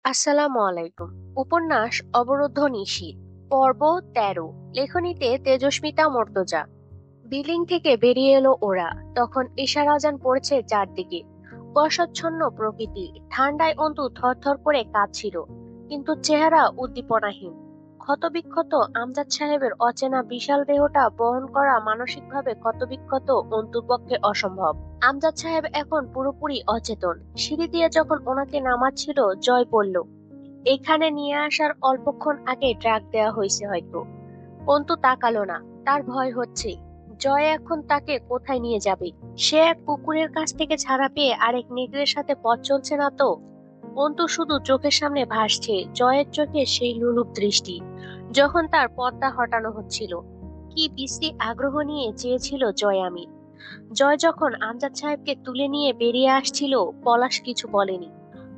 আসসালামু আলাইকুম। উপন্যাস অবরুদ্ধ নিশীথ, পর্ব ১৩। লেখনীতে তেজস্মিতা মর্তজা। বিল্ডিং থেকে বেরিয়ে এলো ওরা। তখন ঈশার আজান পড়েছে চারদিকে। বর্ষাচ্ছন্ন প্রকৃতি, ঠান্ডায় অন্তু থরথর করে কাঁপছিল, কিন্তু চেহারা উদ্দীপনাহীন। ক্ষতবিক্ষত আমজাদ সাহেবের অচেনা বিশাল দেহটা বহন করা মানসিকভাবে ক্ষতবিক্ষত অন্তুর পক্ষে অসম্ভব। আমজাদ সাহেব এখন পুরোপুরি অচেতন। সিঁড়ি দিয়ে যখন ওনাকে নামাচ্ছিল, জয় বলল, এখানে নিয়ে আসার অল্পক্ষণ আগে ড্রাগ দেওয়া হয়েছে হয়তো। অন্তু তাকালো না। তার ভয় হচ্ছে, জয় এখন তাকে কোথায় নিয়ে যাবে। সে এক কুকুরের কাছ থেকে ছাড়া পেয়ে আরেক নেকড়ের সাথে পথ চলছে না তো। অন্তু শুধু চোখের সামনে ভাসছে জয়ের চোখে সেই লোলুপ দৃষ্টি, যখন তার পর্দা হটানো হচ্ছিল। কি বিশ্রী আগ্রহ নিয়ে চেয়েছিল জয় আমি। জয় যখন আমজাদ সাহেবকে তুলে নিয়ে বেরিয়ে আসছিল, পলাশ কিছু বলেনি।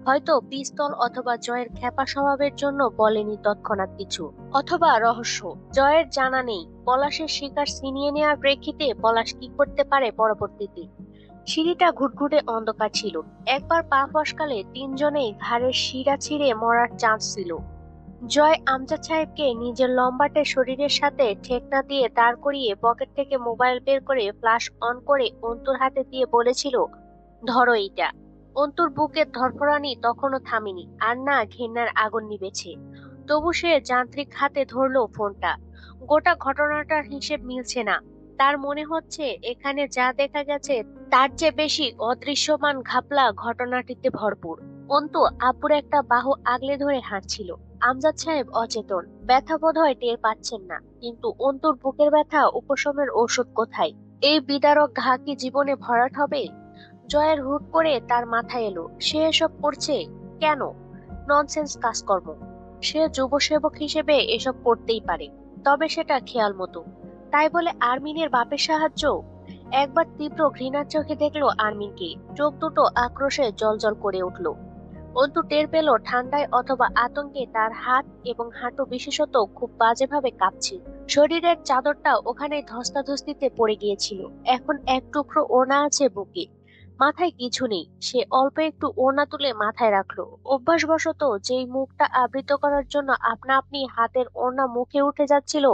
হয়তো পিস্তল অথবা জয়ের ক্ষেপা স্বভাবের জন্য বলেনি তৎক্ষণাৎ কিছু, অথবা রহস্য জয়ের জানা নেই। পলাশের শিকার ছিনিয়ে নেওয়ার প্রেক্ষিতে পলাশ কি করতে পারে পরবর্তীতে। সিঁড়িটা ঘুটঘুটে অন্ধকার ছিল। একবার পা ফসকালে তিনজনেই ঘাড়ের শিরা ছিঁড়ে মরার চান্স ছিল। জয় আমজাদ সাহেবকে নিজের লম্বাটে শরীরের সাথে ঠেকনা দিয়ে দাঁড় করিয়ে পকেট থেকে মোবাইল বের করে ফ্ল্যাশ অন করে অন্তুর হাতে দিয়ে বলেছিল, ধরো এইটা। অন্তুর বুকের ধড়ফড়ানি তখনও থামেনি, আর না ঘৃণার আগুন নিবেছে। তবু সে যান্ত্রিক হাতে ধরলো ফোনটা। গোটা ঘটনাটার হিসেব মিলছে না। তার মনে হচ্ছে এখানে যা দেখা গেছে তার চেয়ে বেশি অদৃশ্যমান ঘাপলা ঘটনাটিতে ভরপুর। অন্তু আব্বুর একটা বাহু আগলে ধরে হাঁটছিল। আমজাদ সাহেব অচেতন, ব্যথা বোধহয় টের পাচ্ছেন না, কিন্তু অন্তুর বুকের ব্যথা উপশমের ঔষধ কোথায়। এই বিদারক ঘা কি জীবনে ভরাট হবে? জয়ের হুট করে তার মাথায় এলো, সে এসব করছে কেন? ননসেন্স কাজকর্ম। সে যুব সেবক হিসেবে এসব করতেই পারে, তবে সেটা খেয়াল মতো। তাই বলে আর্মিনের বাপের সাহায্য? একবার তীব্র ঘৃণার চোখে দেখলো আর্মিনকে। চোখ দুটো আক্রোশে জ্বলজ্বল করে উঠল। অন্তু টের পেল ঠান্ডায় অথবা আতঙ্কে তার হাত এবং হাঁটু বিশেষত খুব বাজেভাবে কাঁপছে। শরীরের চাদরটা ওখানে ধস্তাধস্তিতে পড়ে গিয়েছিল। এখন এক টুকরো ওড়না আছে বুকে, মাথায় কিছু নেই। সে অল্প একটু ওড়না তুলে মাথায় রাখলো। অভ্যাসবশত যেই মুখটা আবৃত করার জন্য আপনা আপনি হাতের ওড়না মুখে উঠে যাচ্ছিল,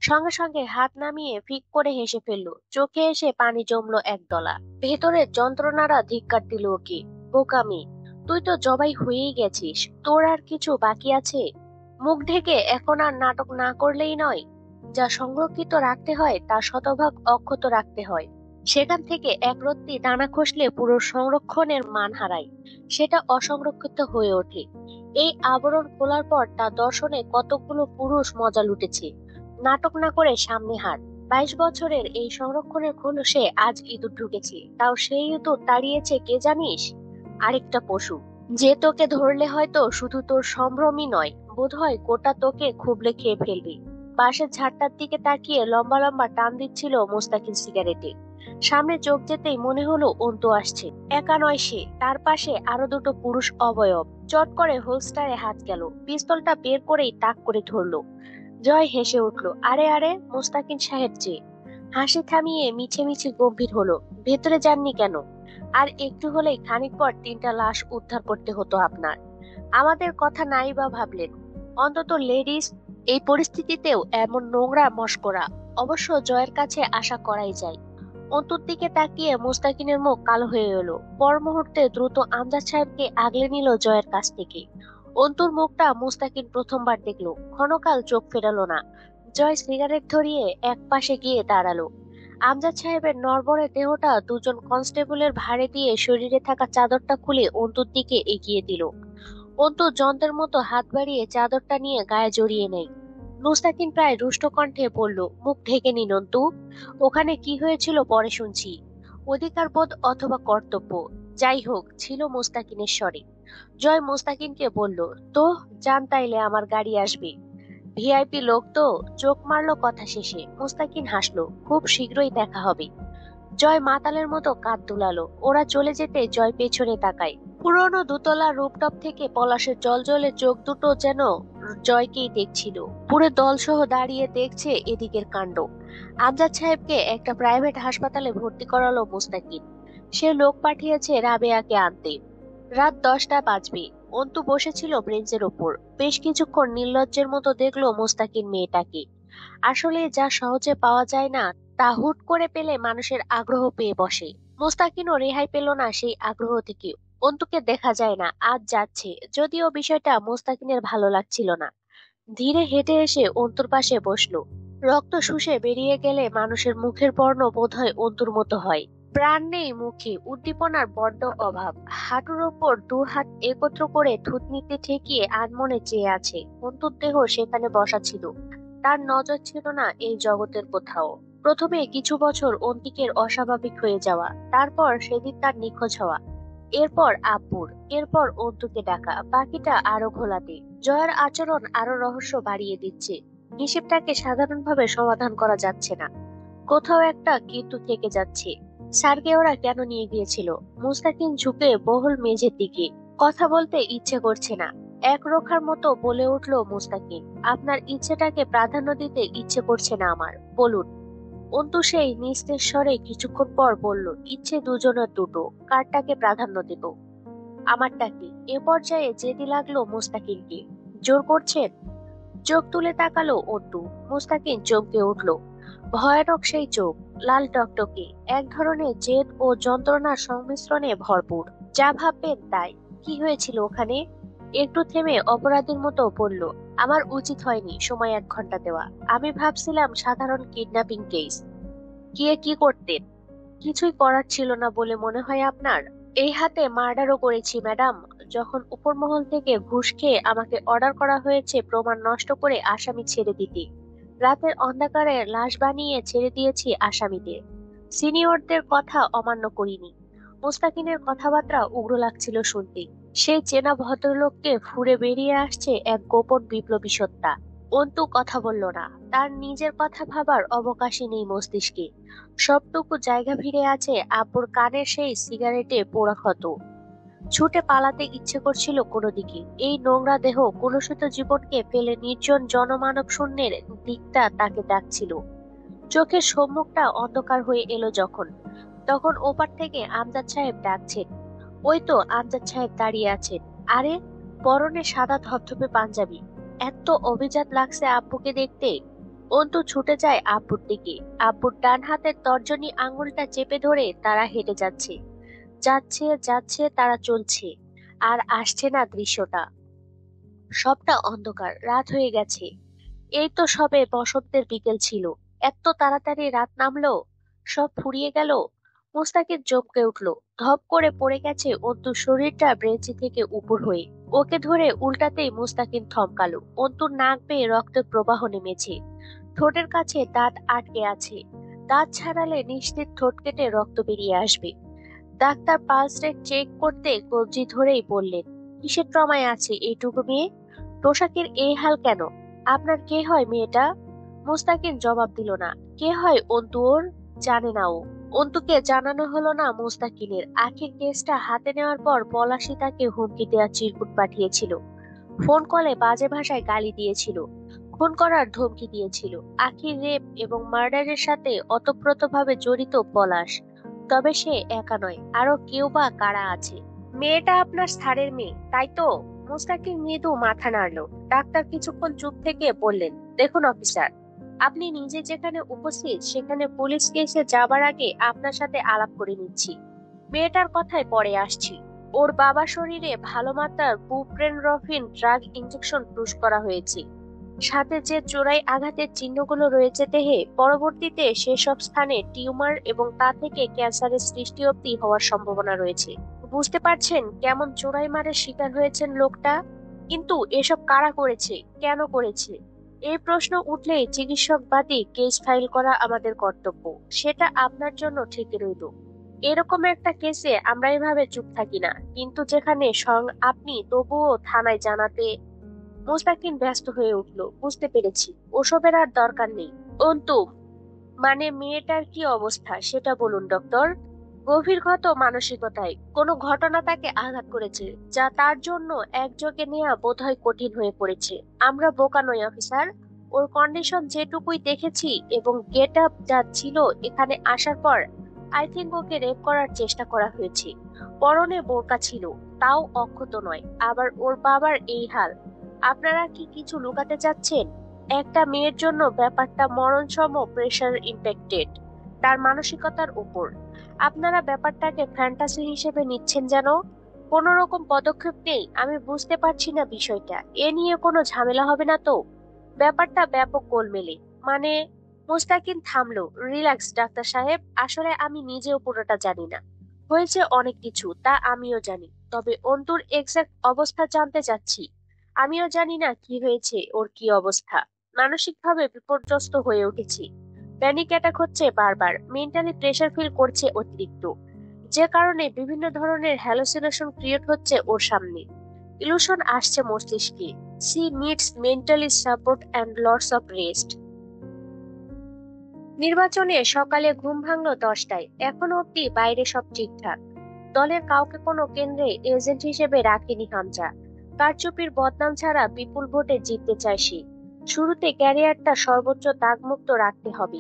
সঙ্গে সঙ্গে হাত নামিয়ে ফিক করে হেসে ফেললো। চোখে এসে পানি জমলো একদলা। ভেতরের যন্ত্রণারা ধিক্কার দিল ওকে। বোকামি, তুই তো জবাই হয়েই গেছিস, তোর আর কিছু বাকি আছে? মুখ ঢেকে এখন আর নাটক না করলেই নয়। যা সংরক্ষিত রাখতে হয় তা শতভাগ অক্ষত রাখতে হয়। সেখান থেকে একরত্তি দানা খসলে পুরো সংরক্ষণের মান হারায়, সেটা অসংরক্ষিত হয়ে ওঠে। এই আবরণ খোলার পর তা দর্শনে কতগুলো পুরুষ মজা লুটেছে। নাটক না করে সামনে হাঁট। 22 বছরের এই সংরক্ষণের খোলসে আজ ইঁদুর ঢুকেছে, তাও সেই ইঁদুর তাড়িয়েছে কে জানিস? আরেকটা পশু, যে তোকে ধরলে হয়তো শুধু তোর সম্ভ্রমই নয়, বোধহয় গোটা তোকে খুবলে খেয়ে ফেলবে। বাঁশের ঝাড়টার দিকে তাকিয়ে লম্বা লম্বা টান দিচ্ছিল মোস্তাকিন সিগারেটে। সামনে চোখ যেতেই মনে হলো অন্তু আসছে। একা নয় সে, তার পাশে আরো দুটো পুরুষ অবয়ব। চট করে হোলস্টারে হাত গেল, পিস্তলটা বের করেই তাক করে ধরলো। জয় হেসে উঠল, আরে আরে, মোস্তাকিন সাহেব যে। হাসি থামিয়ে মিছে মিছে গম্ভীর হলো, ভেতরে যাননি কেন? আর একটু হলেই খানিক পর 3টা লাশ উদ্ধার করতে হতো আপনার। আমাদের কথা নাই বা ভাবলেন? অন্তত লেডিস এই পরিস্থিতিতেও এমন নোংরা মশকরা অবশ্য জয়ের কাছে আশা করাই যায়। অন্তুর দিকে তাকিয়ে মোস্তাকিনের মুখ কালো হয়ে এলো। পর মুহূর্তে দ্রুত আমজাদ সাহেবকে আগলে নিল জয়ের কাছ থেকে। অন্তুর মুখটা মুস্তাকিন প্রথমবার দেখলো, ক্ষণকাল চোখ ফেরালো না। জয় সিগারেট ধরিয়ে এক পাশে গিয়ে দাঁড়ালো। আমজাদ সাহেবের নড়বড়ে দেহটা দুজন কনস্টেবলের ভাড়ে দিয়ে শরীরে থাকা চাদরটা খুলে অন্তুর দিকে এগিয়ে দিল। অন্তু যন্ত্রের মতো হাত বাড়িয়ে চাদরটা নিয়ে গায়ে জড়িয়ে নেয়। মুস্তাকিন প্রায় রুষ্ট কণ্ঠে বলল, মুখ ঢেকে নিন অন্তু। ওখানে কি হয়েছিল পরে শুনছি। অধিকার বোধ অথবা কর্তব্য, যাই হোক, ছিল মুস্তাকিনের স্বরে। জয় মুস্তাকিনকে বলল, তো যান, তাইলে আমার গাড়ি আসবে। ভিআইপি লোক তো। চোখ মারলো কথা শেষে। মুস্তাকিন হাসলো, খুব শীঘ্রই দেখা হবে। জয় মাতালের মতো কাঁধ দুলালো। ওরা চলে যেতে জয় পেছনে তাকায়। পুরনো দোতলা রুপটপ থেকে পলাশের জলজলে চোখ দুটো যেন জয়কেই দেখছিল। পুরো দলসহ দাঁড়িয়ে দেখছে এদিকের কাণ্ড। আমজাদ সাহেবকে একটা প্রাইভেট হাসপাতালে ভর্তি করালো মুস্তাকিন। সে লোক পাঠিয়েছে রাবেয়াকে আনতে। রাত 10টা বাজবে। অন্তু বসেছিল ব্রেঞ্চের ওপর। বেশ কিছুক্ষণ নির্লজ্জের মতো দেখলো মোস্তাকিন মেয়েটাকে। আসলে যা সহজে পাওয়া যায় না, তা হুট করে পেলে মানুষের আগ্রহ পেয়ে বসে। মোস্তাকিনও রেহাই পেল না সেই আগ্রহ থেকে। অন্তুকে দেখা যায় না, আজ যাচ্ছে, যদিও বিষয়টা মোস্তাকিনের ভালো লাগছিল না। ধীরে হেঁটে এসে অন্তুর পাশে বসলো। রক্ত শুষে বেরিয়ে গেলে মানুষের মুখের বর্ণ বোধহয় অন্তুর মতো হয়। প্রাণ নেই মুখে, উদ্দীপনার বড্ড অভাব। হাঁটুর ওপর দু হাত একত্র করে থুতনিতে ঠেকিয়ে আনমনে চেয়ে আছে। অন্তুর দেহ সেখানে বসা ছিল। তার নজর ছিল না এই জগতের কোথাও। প্রথমে কিছু বছর অন্তিকের অস্বাভাবিক হয়ে যাওয়া, তারপর সেদিন তার নিখোঁজ হওয়া, এরপর আব্বুর, এরপর অন্তুকে ডাকা, বাকিটা আরো ঘোলাটে। জয়ার আচরণ আরো রহস্য বাড়িয়ে দিচ্ছে। হিসেবটাকে সাধারণভাবে সমাধান করা যাচ্ছে না। কোথাও একটা কিন্তু থেকে যাচ্ছে। স্যারকে ওরা কেন নিয়ে গিয়েছিল? মুস্তাকিন ঝুঁকে বহল মেঝের দিকে। কথা বলতে ইচ্ছে করছে না। একরোখার মতো বলে উঠল মুস্তাকিন, আপনার ইচ্ছেটাকে প্রাধান্য দিতে ইচ্ছে করছে না আমার, বলুন। অন্তু সেই নিস্তেজ স্বরে কিছুক্ষণ পর বলল, ইচ্ছে দুজনের দুটো, কারটাকে প্রাধান্য দেব? আমারটাকে। এ পর্যায়ে জেদি লাগলো মুস্তাকিনকে। জোর করছেন? চোখ তুলে তাকালো অন্তু। মুস্তাকিন চমকে উঠল। ভয়ানক সেই চোখ, লাল টকটকে, এক ধরনের জেদ ও যন্ত্রণার সংমিশ্রণে ভরপুর। যা ভাববেন তাই। কি হয়েছিল ওখানে? একটু থেমে অপরাধীর মতো বলল, আমার উচিত হয়নি সময় 1 ঘন্টা দেওয়া। আমি ভাবছিলাম সাধারণ কিডন্যাপিং কেস। গিয়ে কি করতেন? কিছুই করার ছিল না বলে মনে হয় আপনার? এই হাতে মার্ডারও করেছি ম্যাডাম। যখন উপর মহল থেকে ঘুষ খেয়ে আমাকে অর্ডার করা হয়েছে প্রমাণ নষ্ট করে আসামি ছেড়ে দিতে, রাতের অন্ধকারে লাশ বানিয়ে ছেড়ে দিয়েছি আসামিদের। সিনিয়রদের কথা অমান্য করিনি। মুস্তাকিনের কথাবার্তা উগ্র লাগছিল শুনতে। সেই চেনা ভদ্রলোককে ফুঁড়ে বেরিয়ে আসছে এক গোপন বিপ্লবী সত্তা। অন্তু কথা বলল না। তার নিজের কথা ভাবার অবকাশই নেই মস্তিষ্কে। সবটুকু জায়গা ভিড়ে আছে আব্বুর কানের সেই সিগারেটে পোড়া ক্ষত। ছুটে পালাতে ইচ্ছে করছিল কোনো দিকে। এই নোংরা দেহ কলুষিত জীবনকে ফেলে নির্জন জনমানব শূন্যের দিকটা তাকে ডাকছিল। চোখের সম্মুখটা অন্ধকার হয়ে এলো যখন, তখন ওপার থেকে আমজাদ সাহেব ডাকছেন। ওই তো আমজাদ সাহেব দাঁড়িয়ে আছেন। আরে, পরনে সাদা ধবধবে পাঞ্জাবি। এত অভিজাত লাগছে আব্বুকে দেখতে। অন্তু ছুটে যায় আব্বুর দিকে। আব্বুর ডান হাতের তর্জনী আঙুলটা চেপে ধরে তারা হেঁটে যাচ্ছে। যাচ্ছে যাচ্ছে, তারা চলছে। আর আসছে না দৃশ্যটা। সবটা অন্ধকার, রাত হয়ে গেছে। এই তো সবে বসন্তের বিকেল ছিল। এত তাড়াতাড়ি রাত নামলো, সব ফুরিয়ে গেল। মুস্তাকিন চমকে উঠলো। ধপ করে পড়ে গেছে অন্তুর শরীরটা ব্রেঞ্চি থেকে উপর হয়ে। ওকে ধরে উল্টাতেই মুস্তাকিন থমকালো। অন্তুর নাক বেয়ে রক্তের প্রবাহ নেমেছে। ঠোঁটের কাছে দাঁত আটকে আছে। দাঁত ছাড়ালে নিশ্চিত ঠোঁট কেটে রক্ত বেরিয়ে আসবে। ডাক্তার পালস রেট চেক করতে কবজি ধরেই বললেন, কিসের ট্রমায় আছে এইটুকু মেয়ে? পোশাকের এই হাল কেন? আপনার কে হয় মেয়েটা? মুস্তাকিন জবাব দিল না। কে হয় অন্তু ওর? জানে না ও। অন্তুকে জানানো হলো না মুস্তাকিনের। আখির কেসটা হাতে নেওয়ার পর পলাশী তাকে হুমকি দেওয়ার চিরকুট পাঠিয়েছিল। ফোন কলে বাজে ভাষায় গালি দিয়েছিল। খুন করার ধমকি দিয়েছিল। আখির রেপ এবং মার্ডারের সাথে ওতপ্রোতভাবে জড়িত পলাশ। তবে সে একা নয়, আরো কেউ বা কারা আছে। মেয়েটা আপনার স্যারের মেয়ে, তাই তো? মুস্তাকিন মৃদু মাথা নাড়ল। ডাক্তার কিছুক্ষণ চুপ থেকে বললেন, দেখুন অফিসার, আপনি নিজে যেখানে উপস্থিত সেখানে পুলিশ কেসে যাবার আগে আপনার সাথে আলাপ করে নিচ্ছি। মেয়েটার কথায় পরে আসছি। ওর বাবা শরীরে ভালো মাত্রার বুপ্রেনরফিন ড্রাগ ইনজেকশন পুশ করা হয়েছে। সাথে যে চোরাই আঘাতের চিহ্নগুলো রয়েছে দেহে, পরবর্তীতে সেসব স্থানে টিউমার এবং তা থেকে ক্যান্সারের সৃষ্টি অবধি হওয়ার সম্ভাবনা রয়েছে। বুঝতে পারছেন কেমন চোরাই মারের শিকার হয়েছেন লোকটা? কিন্তু এসব কারা করেছে, কেন করেছে? এই প্রশ্ন উঠলেই চিকিৎসক বাদী কেস ফাইল করা আমাদের কর্তব্য। সেটা আপনার জন্য ঠিক রইল। এরকম একটা কেসে আমরা এভাবে চুপ থাকি না, কিন্তু যেখানে আপনি তবুও থানায় জানাতে। মুস্তাকিন ব্যস্ত হয়ে উঠল। বুঝতে পেরেছি, ওসবের আর দরকার নেই। অন্তু, মানে মেয়েটার কি অবস্থা সেটা বলুন ডক্টর। গভীর ক্ষত মানসিকতায়। কোনো ঘটনা তাকে আঘাত করেছে, যা তার জন্য একযোগে নেওয়া বোধহয় কঠিন হয়ে পড়েছে। আমরা বোকা নই অফিসার। ওর কন্ডিশন যেটুকুই দেখেছি এবং গেট আপ যা ছিল এখানে আসার পর, আই থিঙ্ক ওকে রেপ করার চেষ্টা করা হয়েছে। পরনে বোরকা ছিল। তাও অক্ষত নয়, আবার ওর বাবার এই হাল। আপনারা কি কিছু লুকাতে চাচ্ছেন? একটা মেয়ের জন্য ব্যাপারটা মরণসম প্রেশার ইম্প্যাক্টেড তার মানসিকতার উপর। আপনারা ব্যাপারটাকে ফ্যান্টাসি হিসেবে নিচ্ছেন যেন। কোনো রকম পদক্ষেপ নেই? আমি বুঝতে পারছি না বিষয়টা। এ নিয়ে কোনো ঝামেলা হবে না তো? ব্যাপারটা ব্যাপক গোলমেলে। মানে, মোস্তাকিন থামলো। রিল্যাক্স ডাক্তার সাহেব, আসলে আমি নিজেও পুরোটা জানি না। হয়েছে অনেক কিছু, তা আমিও জানি, তবে অন্তুর এক্সাক্ট অবস্থা জানতে চাচ্ছি। আমিও জানি না কি হয়েছে, ওর কি অবস্থা। মানসিকভাবে বিপর্যস্ত হয়ে উঠেছি। প্যানিক অ্যাটাক হচ্ছে বারবার, মেন্টালি প্রেশার ফিল করছে অতিরিক্ত, যে কারণে বিভিন্ন ধরনের হ্যালুসিনেশন ক্রিয়েট হচ্ছে ওর সামনে। ইলুশন আসছে মস্তিষ্কে। She needs mentally support and lots of rest. নির্বাচনে সকালে ঘুম ভাঙলো 10টায়। এখনো অব্দি বাইরে সব ঠিকঠাক। দলের কাউকে কোনো কেন্দ্রে এজেন্ট হিসেবে রাখেনি হামজা। কারচুপির বদনাম ছাড়া বিপুল ভোটে জিততে চায় সে। শুরুতে ক্যারিয়ারটা সর্বোচ্চ দাগমুক্ত রাখতে হবে।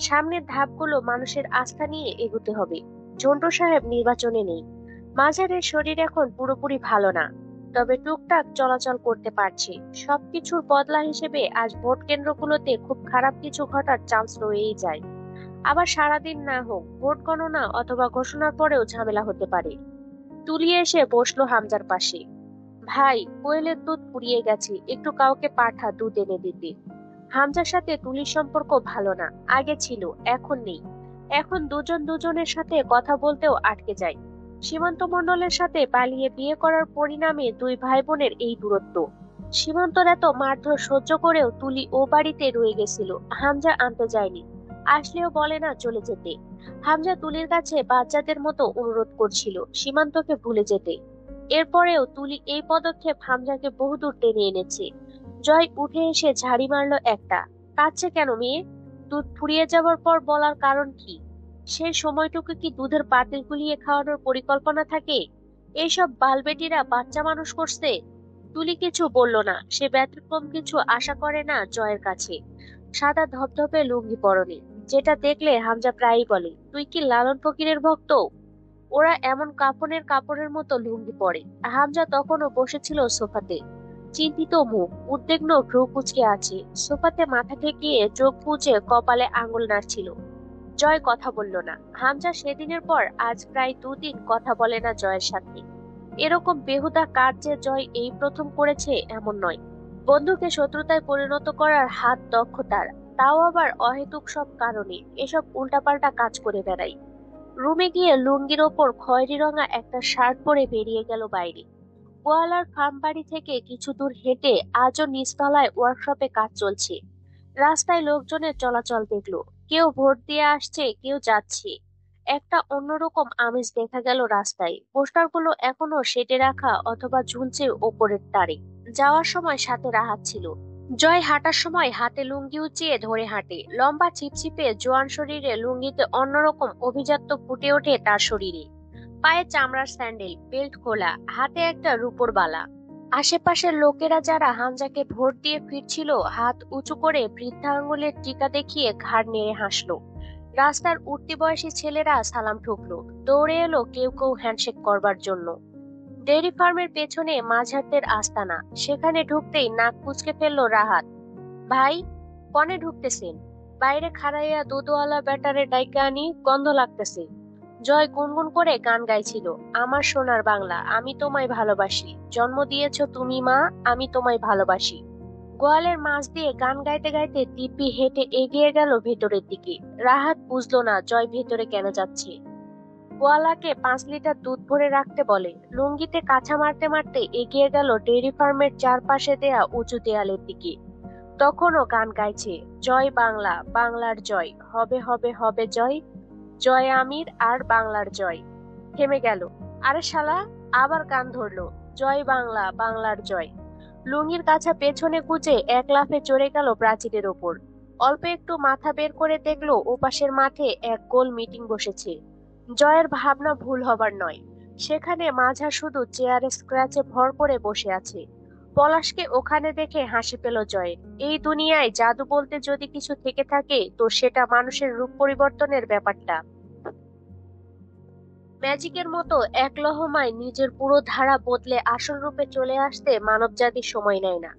সামনের ধাপগুলো মানুষের আস্থা নিয়ে এগোতে হবে। ঝন্টু সাহেব নির্বাচনে নেই। মাঝারের শরীর এখন পুরোপুরি ভালো না, তবে টুকটাক চলাচল করতে পারছে। সবকিছুর বদলা হিসেবে আজ ভোট কেন্দ্রগুলোতে খুব খারাপ কিছু ঘটার চান্স রয়েই যায়। আবার সারাদিন না হোক, ভোট গণনা অথবা ঘোষণার পরেও ঝামেলা হতে পারে। তুলি এসে বসলো হামজার পাশে। ভাই, কোয়েলের দুধ ফুরিয়ে গেছে, একটু কাউকে পাঠা দুধ এনে দিতে। হামজার সাথে তুলির সম্পর্ক ভালো না। আগে ছিল, এখন নেই। এখন দুজন দুজনের সাথে কথা বলতেও আটকে যায়। সীমান্ত মণ্ডলের সাথে পালিয়ে বিয়ে করার পরিণামে দুই ভাই বোনের এই দূরত্ব। সীমান্তর এত মারধর সহ্য করেও তুলি ও বাড়িতে রয়ে গেছিল, হামজা আনতে যায়নি। আসলেও বলে না চলে যেতে। হামজা তুলির কাছে বাচ্চাদের মতো অনুরোধ করছিল সীমান্তকে ভুলে যেতে। এরপরেও তুলি এই পদক্ষেপ হামজাকে বহুদূর টেনে এনেছে। জয় উঠে এসে ঝাড়ি মারলো একটা। কাঁদছে কেন মেয়ে? দুধ ফুরিয়ে যাবার পর বলার কারণ কি? সেই সময়টুকু কি দুধের পাতিল গুলিয়ে খাওয়ানোর পরিকল্পনা থাকে? এইসব বালবেটিরা বাচ্চা মানুষ করছে। তুলি কিছু বলল না। সে ব্যতিক্রম কিছু আশা করে না জয়ের কাছে। সাদা ধবধবে লুঙ্গি পরনে, যেটা দেখলে হামজা প্রায়ই বলে, তুই কি লালন ফকিরের ভক্ত? ওরা এমন কাফনের কাপড়ের মতো লুঙ্গি পরে। হামজা তখনও বসেছিল সোফাতে। চিন্তিত মুখ, উদ্বিগ্ন ভ্রু কুঁচকে আছে। সোফাতে মাথা ঠেকিয়ে চোখ বুজে কপালে আঙুল নাড়ছিল। জয় কথা বলল না। হামজা সেদিনের পর আজ প্রায় 2 দিন কথা বলে না জয়ের সাথে। এরকম বেহুদা কাজ যে জয় এই প্রথম করেছে এমন নয়। বন্ধুকে শত্রুতায় পরিণত করার হাত দক্ষতার, তাও আবার অহেতুক সব কারণে। এসব উল্টাপাল্টা কাজ করে বেড়াই। রুমে গিয়ে লুঙ্গির ওপর খয়েরি রঙা একটা শার্ট পরে বেরিয়ে গেল বাইরে। গোয়ালার ফার্ম বাড়ি থেকে কিছু দূর হেঁটে আজও নিচতলায় ওয়ার্কশপে কাজ চলছে। রাস্তায় লোকজনের চলাচল দেখলো। কেউ ভোট দিয়ে আসছে, কেউ যাচ্ছে। একটা অন্যরকম আমেজ দেখা গেল রাস্তায়। পোস্টারগুলো এখনো শেডে রাখা অথবা ঝুলছে ওপরের তারে। যাওয়ার সময় সাথে রাহাত ছিল। জয় হাঁটার সময় হাতে লুঙ্গি উঁচিয়ে ধরে হাঁটে। লম্বা ছিপছিপে জোয়ান শরীরে লুঙ্গিতে অন্যরকম অভিজাত্য ফুটে ওঠে তার শরীরে। পায়ে চামড়ার স্যান্ডেল, বেল্ট খোলা, হাতে একটা রূপোর বালা। আশেপাশের লোকেরা যারা হামজাকে ভোট দিয়ে ফিরছিল, হাত উঁচু করে বৃদ্ধা আঙ্গুলের টিকা দেখিয়ে ঘাড় নেড়ে হাসলো। রাস্তার উঠতি বয়সী ছেলেরা সালাম ঠুকলো। দৌড়ে এলো কেউ কেউ হ্যান্ডশেক করবার জন্য। ডেইরি ফার্মের পেছনে মাঝারদের আস্তানা। সেখানে ঢুকতেই নাক কুঁচকে ফেললো রাহাত। ভাই, কনে ঢুকতেছেন? বাইরে খাড়াইয়া দুধওয়ালা ব্যাটারে ডাইকা আনি, গন্ধ লাগতেছে। জয় গুনগুন করে গান গাইছিল। আমার সোনার বাংলা, আমি তোমায় ভালোবাসি। জন্ম দিয়েছ তুমি মা, আমি তোমায় ভালোবাসি। গোয়ালের মাঝ দিয়ে গান গাইতে গাইতে দিব্যি হেঁটে এগিয়ে গেল ভেতরের দিকে। রাহাত বুঝলো না জয় ভেতরে কেন যাচ্ছে। গোয়ালাকে 5 লিটার দুধ ভরে রাখতে বলে। লুঙ্গিতে কাছা মারতে মারতে এগিয়ে গেল ডেইরি ফার্মের চারপাশে দেয়া উঁচু দেয়ালের দিকে। তখনও গান গাইছে, জয় বাংলা, বাংলার জয়, হবে হবে হবে জয়, জয় আমির আর বাংলার জয়। থেমে গেল। আরে শালা, আবার গান ধরলো, জয় বাংলা, বাংলার জয়। লুঙ্গির কাছা পেছনে গুজে এক লাফে চড়ে গেল প্রাচীরের ওপর। অল্প একটু মাথা বের করে দেখলো ওপাশের মাঠে এক গোল মিটিং বসেছে। জয়ের ভাবনা ভুল হবার নয়। সেখানে মাঝা শুধু চেয়ারে স্ক্র্যাচে ভর করে বসে আছে। পলাশকে ওখানে দেখে হাসি পেল জয়ের। এই দুনিয়ায় জাদু বলতে যদি কিছু থেকে থাকে, তো সেটা মানুষের রূপ পরিবর্তনের ব্যাপারটা। ম্যাজিকের মতো এক লহমায় নিজের পুরো ধারা বদলে আসল রূপে চলে আসতে মানবজাতির সময় নেয় না।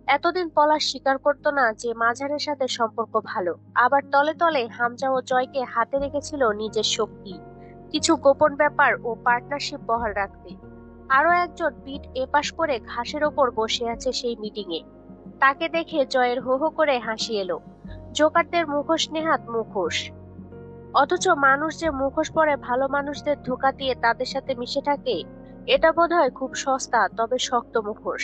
এতদিন পলাশ স্বীকার করতো না যে মাঝারের সাথে সম্পর্ক ভালো, আবার তলে তলে হামজা ও জয়কে হাতে রেখেছিল নিজের শক্তি, কিছু গোপন ব্যাপার ও পার্টনারশিপ বহাল রাখতে। আরো একজন পিঠ এপাশ করে ঘাসের ওপর বসে আছে সেই মিটিং এ। তাকে দেখে জয়ের হো হো করে হাসি এলো। জোকারদের মুখোশ নেহাত মুখোশ, অথচ মানুষ যে মুখোশ পরে ভালো মানুষদের ধোঁকা দিয়ে তাদের সাথে মিশে থাকে, এটা বোধহয় খুব সস্তা তবে শক্ত মুখোশ।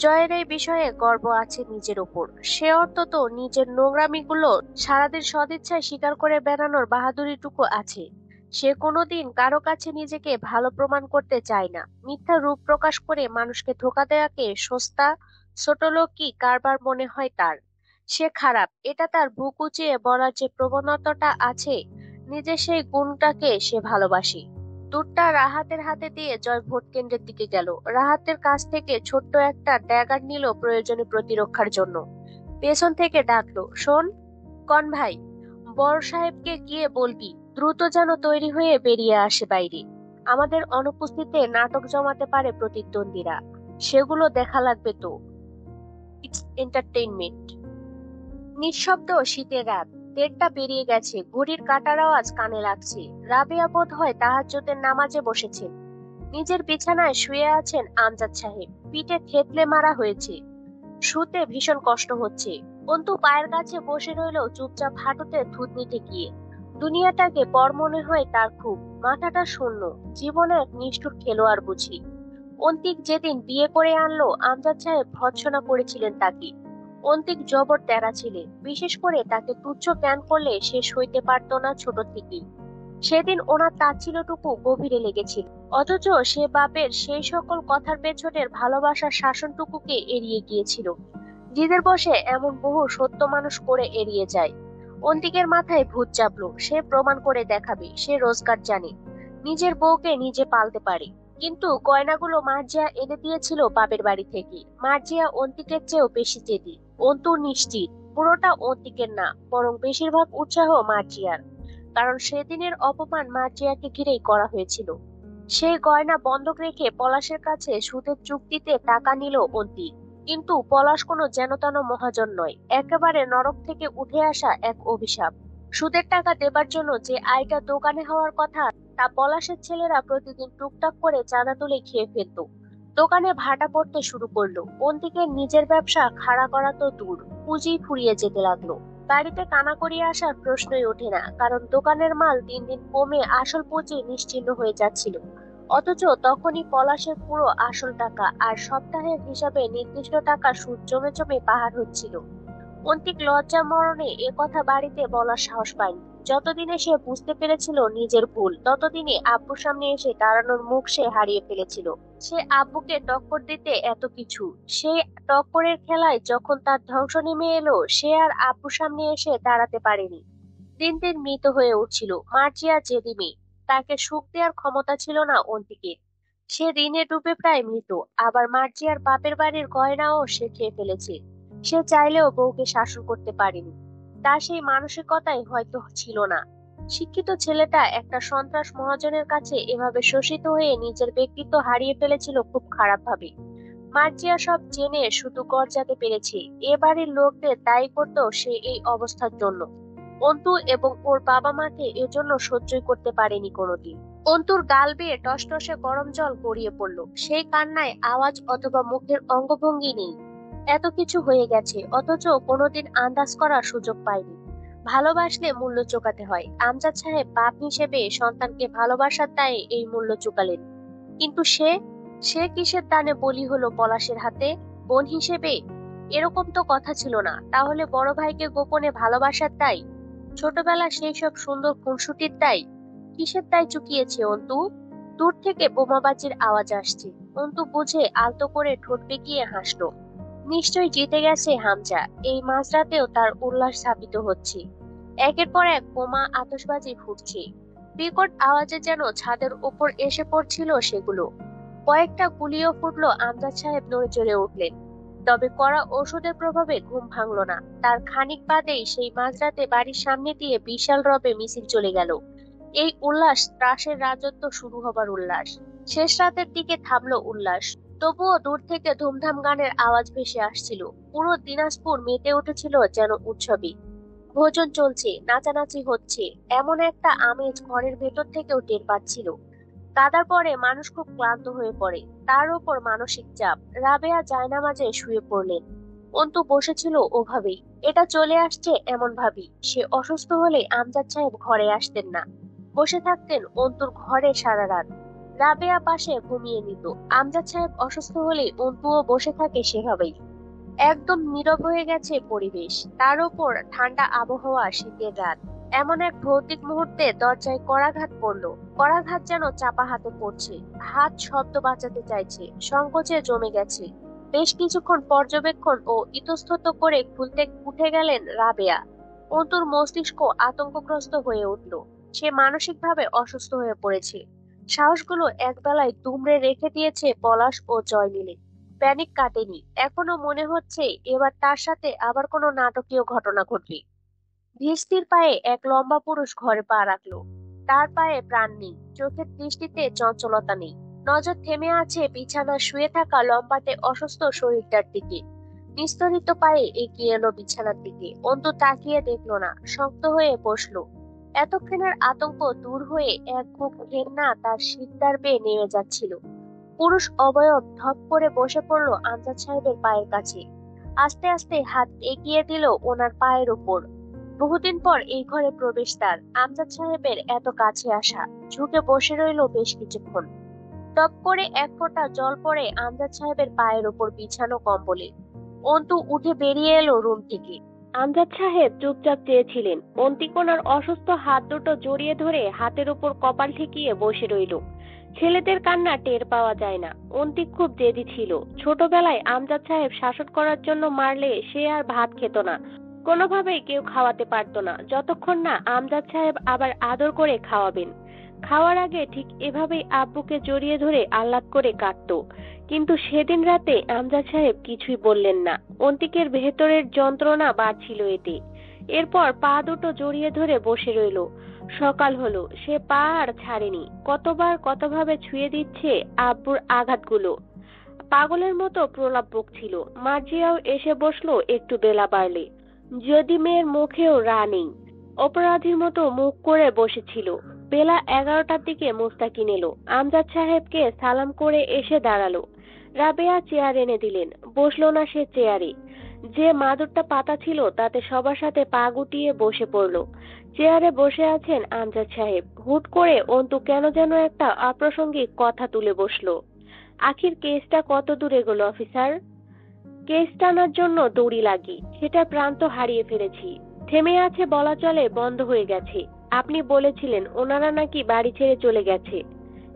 জয়ের এই বিষয়ে গর্ব আছে নিজের ওপর। সে অন্তত নিজের নোংরামিগুলো সারাদিন সদিচ্ছায় স্বীকার করে বেড়ানোর বাহাদুরিটুকু আছে। সে কোনোদিন কারো কাছে নিজেকে ভালো প্রমাণ করতে চায় না। মিথ্যা রূপ প্রকাশ করে মানুষকে ধোঁকা দেওয়াকে সস্তা ছোটলোকি কারবার মনে হয় তার। সে খারাপ এটা তার বুক উঁচিয়ে বলার যে প্রবণতাটা আছে, নিজের সেই গুণটাকে সে ভালোবাসে। দুধটা রাহাতের হাতে দিয়ে জয় ভোট কেন্দ্রের দিকে গেল। রাহাতের কাছ থেকে ছোট্ট একটা ড্যাগার নিল প্রয়োজনে প্রতিরক্ষার জন্য। পেছন থেকে ডাকলো, শোন কন ভাই, বড় সাহেবকে গিয়ে বলবি দ্রুত যেন তৈরি হয়ে বেরিয়ে আসে বাইরে। আমাদের অনুপস্থিতিতে নাটক জমাতে পারে প্রতিদ্বন্দ্বীরা, সেগুলো দেখা লাগবে তো। It's entertainment. নিঃশব্দ শীতের রাত, 1:30 পেরিয়ে গেছে। ঘড়ির কাঁটার আওয়াজ কানে লাগছে। রাবেয়া বোধ হয় তাহাজ্জুদের নামাজে বসেছেন। নিজের বিছানায় শুয়ে আছেন আমজাদ সাহেব। পিঠে থেতলে মারা হয়েছে, শুতে ভীষণ কষ্ট হচ্ছে। অন্তু পায়ের কাছে বসে রইল চুপচাপ, হাঁটুতে থুতনি ঠেকিয়ে। দুনিয়াটাকে পর মনে হয় তার খুব। মাথাটা শূন্য। জীবনে এক নিষ্ঠুর খেলোয়াড় বুঝি। অন্তিক যেদিন বিয়ে করে আনলো, আমজাদ সাহেব ভর্ৎসনা করেছিলেন তাকে। অন্তিক জবর তেরা ছেলে, বিশেষ করে তাকে তুচ্ছ জ্ঞান করলে সে সইতে পারত না ছোট থেকেই। সেদিন ওনার তাচ্ছিল্যটুকু গভীরে লেগেছিল, অথচ সে বাপের সেই সকল কথার পেছনের ভালোবাসার শাসনটুকুকে এড়িয়ে গিয়েছিল। জিদের বসে এমন বহু সত্য মানুষ করে এড়িয়ে যায়। অন্তিকের মাথায় ভূত চাপলো। সে প্রমাণ করে দেখাবে সে রোজগার জানে, নিজের বউকে নিজে পালতে পারে। কিন্তু গয়নাগুলো মার্জিয়া এনে দিয়েছিল বাপের বাড়ি থেকে। মার্জিয়া অন্তিকের চেয়েও বেশি জেদি। অন্তু নিশ্চিত পুরোটা অন্তিকের না, বরং বেশিরভাগ উৎসাহ মার্জিয়ার। কারণ সেদিনের অপমান মার্জিয়াকে ঘিরেই করা হয়েছিল। সেই গয়না বন্ধক রেখে পলাশের কাছে সুদের চুক্তিতে টাকা নিল অন্তিক। কিন্তু পলাশ কোনো যেনতেন মহাজন নয়, একেবারে নরক থেকে উঠে আসা এক অভিশাপ। সুদের টাকা দেবার জন্য যে আয়টা দোকানে হওয়ার কথা, তা পলাশের ছেলেরা প্রতিদিন টুকটাক করে চাঁদা তুলে খেয়ে ফেলত। দোকানে ভাটা পড়তে শুরু করলো। অন্তিকের নিজের ব্যবসা খাড়া করা তো দূর, পুঁজি ফুরিয়ে যেতে লাগলো। বাড়িতে কানাকড়ি আসার প্রশ্নই ওঠে না, কারণ দোকানের মাল দিন দিন কমে আসল পুঁজি নিশ্চিহ্ন হয়ে যাচ্ছিল। অথচ তখনই পলাশের পুরো আসল টাকা আর সপ্তাহের হিসাবে নির্দিষ্ট টাকা সুদ জমে জমে পাহাড় হচ্ছিল। অন্তিক লজ্জা মরণে এ কথা বাড়িতে বলার সাহস পায়নি। যতদিনে সে বুঝতে পেরেছিল নিজের ভুল, ততদিনে আব্বুর সামনে এসে দাঁড়ানোর মুখ সে হারিয়ে ফেলেছিল। সে আব্বুকে টক্কর দিতে এত কিছু, সেই টক্করের খেলায় যখন তার ধ্বংস নেমে এলো, সে আর আব্বুর সামনে এসে দাঁড়াতে পারেনি। দিন দিন মৃত হয়ে উঠছিল মার্জিয়া জেদি মেয়ে। তাকে সুখ দেওয়ার ক্ষমতা ছিল না অন্তিকের। সে ঋণে ডুবে প্রায় মৃত। আবার মার্জিয়ার বাপের বাড়ির গয়নাও সে খেয়ে ফেলেছে। সে চাইলেও বউকে শাসন করতে পারেনি। তার সেই মানসিকতাই হয়তো ছিল না। শিক্ষিত ছেলেটা একটা সন্ত্রাস মহাজনের কাছে এভাবে শোষিত হয়ে নিজের ব্যক্তিত্ব হারিয়ে ফেলেছিল খুব খারাপ ভাবে। মার্জিয়া সব জেনে শুধু গর্জাতে পেরেছে। এ বাড়ির লোকদের দায়ী করত সে এই অবস্থার জন্য। অন্তু এবং ওর বাবা মাকে এজন্য সহ্যই করতে পারেনি কোনোদিন। অন্তুর গাল বেয়ে টসটসে গরম জল গড়িয়ে পড়ল। সেই কান্নায় আওয়াজ অথবা মুখের অঙ্গভঙ্গি নেই। এত কিছু হয়ে গেছে, অথচ কোনোদিন আন্দাজ করার সুযোগ পায়নি। ভালোবাসলে মূল্য চোকাতে হয়। আমজাদ সাহেব বাপ হিসেবে সন্তানকে ভালোবাসার দায়ে এই মূল্য চুকালেন। কিন্তু সে সে কিসের দানে বলি হলো পলাশের হাতে? বোন হিসেবে? এরকম তো কথা ছিল না। তাহলে বড় ভাইকে গোপনে ভালোবাসার দায়? ছোটবেলা সেই সব সুন্দর খুনসুটির দায়? কিসের দায় চুকিয়েছে অন্তু? দূর থেকে বোমাবাজির আওয়াজ আসছে। অন্তু বুঝে আলতো করে ঠোঁট বেঁকিয়ে হাসলো। নিশ্চয়ই জিতে গেছে হামজা। এই মাঝরাতেও তার উল্লাস স্থাপিত হচ্ছে। একের পর এক বোমা আতশবাজি ফুটছে। বিকট আওয়াজে যেন ছাদের উপর এসে পড়ছিল সেগুলো। কয়েকটা গুলিও ফুটলো। আমজাদ সাহেব নড়ে চড়ে উঠলেন। তবে কড়া ওষুধের প্রভাবে ঘুম ভাঙল না। তার খানিক বাদেই সেই মাঝরাতে বাড়ির সামনে দিয়ে বিশাল রবে মিছিল চলে গেল। এই উল্লাস ত্রাসের রাজত্ব শুরু হবার উল্লাস। শেষ রাতের দিকে থামলো উল্লাস, তবুও দূর থেকে ধুমধাম গানের আওয়াজ ভেসে আসছিল। পুরো দিনাজপুর মেতে উঠেছিল যেন উৎসবে। ভোজন চলছে, নাচানাচি হচ্ছে, এমন একটা আমেজ ঘরের ভেতর থেকেও টের পাচ্ছিল। কাদার পরে মানুষ খুব ক্লান্ত হয়ে পড়ে, তার উপর মানসিক চাপ। রাবেয়া জায়নামাজে শুয়ে পড়লেন। অন্তু বসেছিল ওভাবেই। এটা চলে আসছে এমন ভাবি, সে অসুস্থ হলে আমজাদ সাহেব ঘরে আসতেন না, বসে থাকতেন অন্তুর ঘরে সারা রাত। রাবেয়া পাশে ঘুমিয়ে নিত। আমজাদ সাহেব অসুস্থ হলে অন্তুও বসে থাকে সেভাবেই। একদম নীরব হয়ে গেছে পরিবেশ, তার উপর ঠান্ডা আবহাওয়া, শীতের রাত। এমন এক ভৌতিক মুহূর্তে দরজায় করাঘাত পড়লো। করাঘাত যেন চাপা হাতে পড়ছে। হাত শব্দ বাঁচাতে চাইছে, সংকোচে জমে গেছে। বেশ কিছুক্ষণ পর্যবেক্ষণ ও ইতস্তত করে খুলতে উঠে গেলেন রাবেয়া। অন্তুর মস্তিষ্ক আতঙ্কগ্রস্ত হয়ে উঠল। সে মানসিকভাবে অসুস্থ হয়ে পড়েছে। সাহসগুলো একবেলায় দুমড়ে রেখে দিয়েছে পলাশ ও জয় মিলে। প্যানিক কাটেনি, এখনো মনে হচ্ছে এবার তার সাথে আবার কোনো নাটকীয় ঘটনা ঘটবে। ধীর পায়ে এক লম্বা পুরুষ ঘরে পা রাখলো। তার পায়ে প্রাণ নেই, চোখের দৃষ্টিতে চঞ্চলতা নেই। নজর থেমে আছে বিছানায় শুয়ে থাকা লম্বাটে অসুস্থ শরীরটার দিকে। নিস্তরিত পায়ে এগিয়ে এলো বিছানার দিকে। অন্তু তাকিয়ে দেখলো না, শক্ত হয়ে বসলো। এতক্ষণের আতঙ্ক দূর হয়ে এক বুক ঘেন্না তার শিরদাঁড় বেয়ে নেমে যাচ্ছিল। পুরুষ অবয়ব ধপ করে বসে পড়লো আমজাদ সাহেবের পায়ের কাছে। আস্তে আস্তে হাত এগিয়ে দিল ওনার পায়ের উপর। বহুদিন পর এই ঘরে প্রবেশ তার। আমজাদ সাহেবের এত কাছে আসা। ঝুঁকে বসে রইল বেশ কিছুক্ষণ। টপ করে এক ফোঁটা জল পড়ে আমজাদ সাহেবের পায়ের উপর বিছানো কম্বলে। অন্তু উঠে বেরিয়ে এলো রুম থেকে। আমজাদ সাহেব চুপচাপ চেয়েছিলেন। অন্তিকোনার অসুস্থ হাত দুটো জড়িয়ে ধরে হাতের উপর কপাল ঠেকিয়ে বসে রইল। ছেলেদের কান্না টের পাওয়া যায় না। অন্তিক খুব জেদি ছিল। ছোটবেলায় আমজাদ সাহেব শাসন করার জন্য মারলে সে আর ভাত খেত না। কোনোভাবেই কেউ খাওয়াতে পারতো না, যতক্ষণ না আমজাদ সাহেব আবার আদর করে খাওয়াবেন। খাওয়ার আগে ঠিক এভাবেই আব্বুকে জড়িয়ে ধরে আহ্লাদ করে কাঁদতো। কিন্তু সেদিন রাতে আমজাদ সাহেব কিছুই বললেন না। অন্তিকের ভেতরের যন্ত্রণা বাড়ছিল এতে। এরপর পা দুটো জড়িয়ে ধরে বসে রইল। সকাল হলো, সে পা আর ছাড়েনি। কতবার কতভাবে ছুঁয়ে দিচ্ছে আব্বুর আঘাতগুলো। পাগলের মতো প্রলাপ বকছিল। মার্জিয়াও এসে বসলো একটু বেলা বাড়লে। যদি মেয়ের মুখেও রা নেই, অপরাধীর মতো মুখ করে বসেছিল। বেলা 11টার দিকে মোস্তাকিন এলো। আমজাদ সাহেবকে সালাম করে এসে দাঁড়ালো। রাবেয়া চেয়ার এনে দিলেন। বসলো না সে চেয়ারে। যে মাদুরটা পাতা ছিল তাতে সবার সাথে পা গুটিয়ে বসে পড়লো। চেয়ারে বসে আছেন আমজাদ সাহেব। হুট করে অন্তু কেন যেন একটা অপ্রাসঙ্গিক কথা তুলে বসলো। আখির কেসটা কত দূর এগোলো অফিসার? কেস টানার জন্য দড়ি লাগি, সেটা প্রান্ত হারিয়ে ফেলেছি। থেমে আছে বলা চলে, বন্ধ হয়ে গেছে। আপনি বলেছিলেন ওনারা নাকি বাড়ি ছেড়ে চলে গেছে।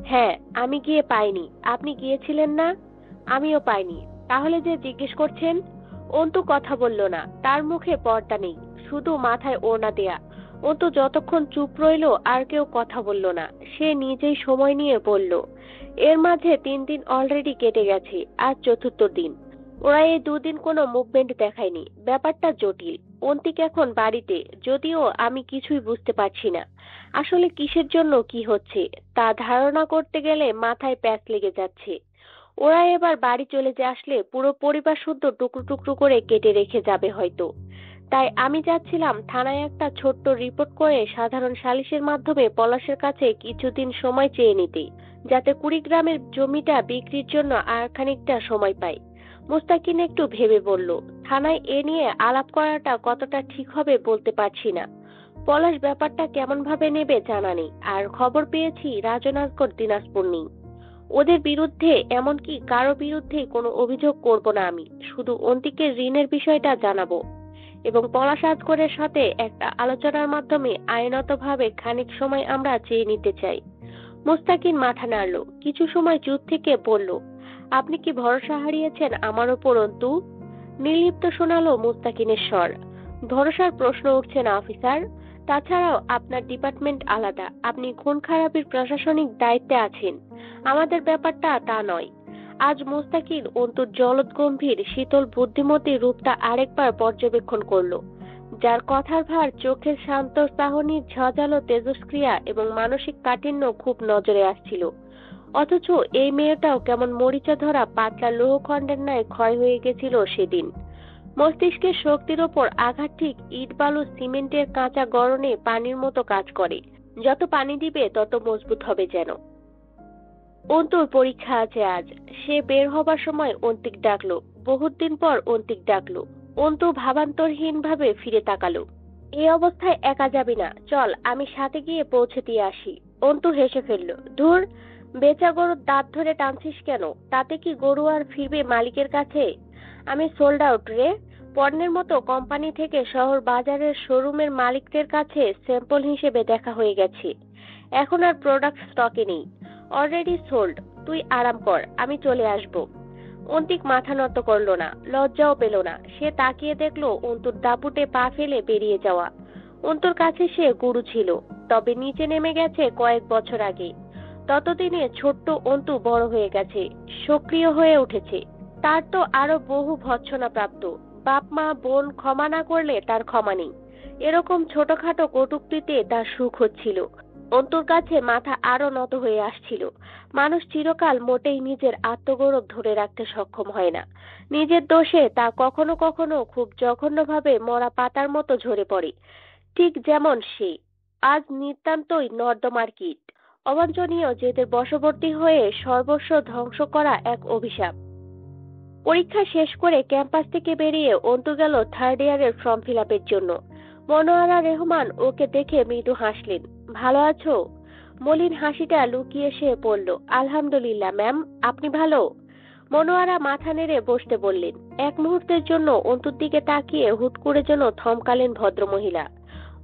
হ্যাঁ, আমি গিয়ে পাইনি। আপনি গিয়েছিলেন না? আমিও পাইনি। তাহলে যে জিজ্ঞেস করছেন? অন্তু কথা বলল না। তার মুখে পর্দা নেই, শুধু মাথায় ওড়না দেয়া। অন্তু যতক্ষণ চুপ রইল আর কেউ কথা বলল না। সে নিজেই সময় নিয়ে বলল, এর মাঝে 3 দিন অলরেডি কেটে গেছে, আজ 4র্থ দিন। ওরা এই 2 দিন কোনো মুভমেন্ট দেখায়নি। ব্যাপারটা জটিল। অন্তিক এখন বাড়িতে, যদিও আমি কিছুই বুঝতে পারছি না। আসলে কিসের জন্য কি হচ্ছে তা ধারণা করতে গেলে মাথায় প্যাঁচ লেগে যাচ্ছে। ওরা এবার বাড়ি চলে আসলে পুরো পরিবার শুদ্ধ টুকরো টুকরো করে কেটে রেখে যাবে হয়তো। তাই আমি যাচ্ছিলাম থানায় একটা ছোট্ট রিপোর্ট করে সাধারণ সালিশের মাধ্যমে পলাশের কাছে কিছুদিন সময় চেয়ে নিতে, যাতে কুড়িগ্রামের জমিটা বিক্রির জন্য আর খানিকটা সময় পাই। মুস্তাকিন একটু ভেবে বলল, থানায় এ নিয়ে আলাপ করাটা কতটা ঠিক হবে বলতে পারছি না। পলাশ ব্যাপারটা কেমন ভাবে নেবে জানা নেই। আর খবর পেয়েছি রাজনাজগড় দিনাজপুর নেই। ওদের বিরুদ্ধে, এমনকি কারো বিরুদ্ধে কোনো অভিযোগ করব না আমি। শুধু অন্তিকের ঋণের বিষয়টা জানাবো এবং পলাশ আজগরের সাথে একটা আলোচনার মাধ্যমে আইনতভাবে খানিক সময় আমরা চেয়ে নিতে চাই। মুস্তাকিন মাথা নাড়ল। কিছু সময় চুপ থেকে বলল, আপনি কি ভরসা হারিয়েছেন আমার উপর অন্তু? নির্লিপ্ত শোনালো মুস্তাকিনের স্বর। ভরসার প্রশ্ন উঠছে না অফিসার। তাছাড়াও আপনার ডিপার্টমেন্ট আলাদা। আপনি খুন খারাপির প্রশাসনিক দায়িত্বে আছেন। আমাদের ব্যাপারটা তা নয়। আজ মুস্তাকিন অন্তুর জলদ গম্ভীর শীতল বুদ্ধিমতী রূপটা আরেকবার পর্যবেক্ষণ করলো। যার কথার ভার, চোখের শান্ত চাহনির ঝজালো তেজস্ক্রিয়া এবং মানসিক কাঠিন্য খুব নজরে আসছিল। অথচ এই মেয়েটাও কেমন মরিচা ধরা পাতলা লৌহখণ্ডের ন্যায় ক্ষয় হয়ে গেছিল সেদিন। মস্তিষ্কের শক্তির ওপর আঘাত ঠিক ইট বালু সিমেন্টের কাঁচা গড়নে পানির মতো কাজ করে। যত পানি দিবে তত মজবুত হবে যেন। অন্তুর পরীক্ষা আছে আজ। সে বের হবার সময় অন্তিক ডাকলো। বহুত দিন পর অন্তিক ডাকলো। অন্তু ভাবান্তরহীন ভাবে ফিরে তাকালো। এই অবস্থায় একা যাবি না, চল আমি সাথে গিয়ে পৌঁছে দিয়ে আসি। অন্তু হেসে ফেলল। ধুর, বেচা গরুর দাঁত ধরে টানছিস কেন? তাতে কি গরু আর ফিরবে মালিকের কাছে? আমি সোল্ড আউট রে। পণ্যের মতো কোম্পানি থেকে শহর বাজারের শোরুমের মালিকদের কাছে স্যাম্পল হিসেবে দেখা হয়ে গেছে। এখন আর প্রোডাক্ট স্টকে নেই। Already sold. তুই আরাম কর, আমি চলে আসব। অন্তিক মাথা নত করল না, লজ্জাও পেল না। সে তাকিয়ে দেখলো অন্তুর দাপুটে পা ফেলে বেরিয়ে যাওয়া। অন্তুর কাছে সে গুরু ছিল, তবে নিচে নেমে গেছে কয়েক বছর আগে। ততদিনে ছোট্ট অন্তু বড় হয়ে গেছে, সক্রিয় হয়ে উঠেছে। তার তো আরো বহু ভৎসনা প্রাপ্ত। বাপ মা বোন ক্ষমা না করলে তার ক্ষমা নেই। এরকম ছোটখাটো কটূক্তিতে তার সুখ হচ্ছিল। অন্তুর কাছে মাথা আরো নত হয়ে আসছিল। মানুষ চিরকাল মোটেই নিজের আত্মগৌরব ধরে রাখতে সক্ষম হয় না। নিজের দোষে তা কখনো কখনো খুব জঘন্যভাবে মরা পাতার মতো ঝরে পড়ে। ঠিক যেমন সে আজ নিতান্তই নর্দমার কীট, অবাঞ্ছনীয় জেদের বশবর্তী হয়ে সর্বস্ব ধ্বংস করা এক অভিশাপ। পরীক্ষা শেষ করে ক্যাম্পাস থেকে বেরিয়ে অন্তু গেল থার্ড ইয়ারের ফর্ম ফিল আপের জন্য। মনোয়ারা রেহমান ওকে দেখে মৃদু হাসলেন। ভালো আছো? মলিন হাসিটা লুকিয়ে সে বলল, আলহামদুলিল্লাহ ম্যাম, আপনি ভালো? মনোয়ারা মাথা নেড়ে বসতে বললেন। এক মুহূর্তের জন্য অন্তুর দিকে তাকিয়ে হুট করে যেন থমকালেন ভদ্রমহিলা।